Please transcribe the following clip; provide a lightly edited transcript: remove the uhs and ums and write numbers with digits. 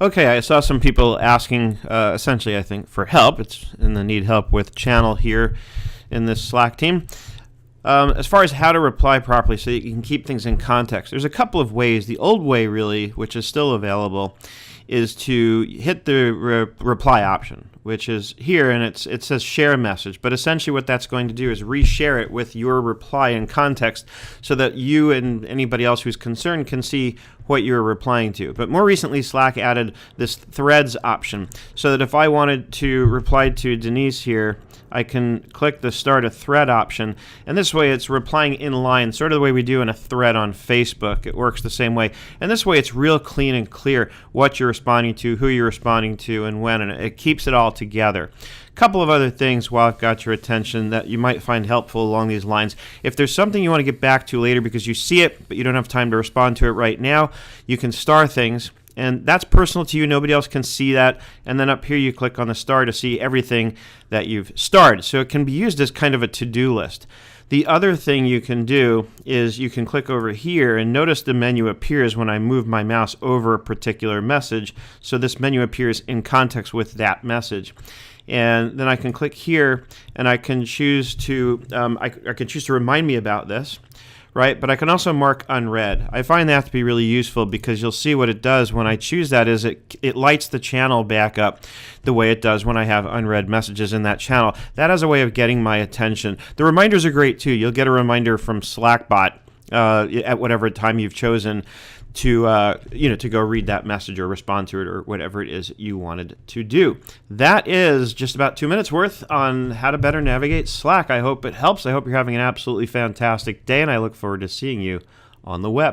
Okay, I saw some people asking, essentially, I think, for help. It's in the need help with channel here in this Slack team. As far as how to reply properly so that you can keep things in context, there's a couple of ways. The old way, really, which is still available, is to hit the reply option, which is here, and it says share message. But essentially what that's going to do is reshare it with your reply in context so that you and anybody else who's concerned can see what you're replying to. But more recently, Slack added this threads option so that if I wanted to reply to Denise here, I can click the start a thread option, and this way it's replying in line, sort of the way we do in a thread on Facebook. It works the same way, and this way it's real clean and clear what you're responding to, who you're responding to, and when, and it keeps it all together. A couple of other things while I've got your attention that you might find helpful along these lines. If there's something you want to get back to later because you see it, but you don't have time to respond to it right now, you can star things. And that's personal to you. Nobody else can see that. And then up here you click on the star to see everything that you've starred. So it can be used as kind of a to-do list. The other thing you can do is you can click over here and notice the menu appears when I move my mouse over a particular message. So this menu appears in context with that message. And then I can click here and I can choose to I can choose to remind me about this. Right, but I can also mark unread. I find that to be really useful because you'll see what it does when I choose that is it lights the channel back up the way it does when I have unread messages in that channel. That has a way of getting my attention. The reminders are great too. You'll get a reminder from Slackbot at whatever time you've chosen to to go read that message or respond to it or whatever it is you wanted to do. That is just about 2 minutes worth on how to better navigate Slack. I hope it helps. I hope you're having an absolutely fantastic day, and I look forward to seeing you on the web.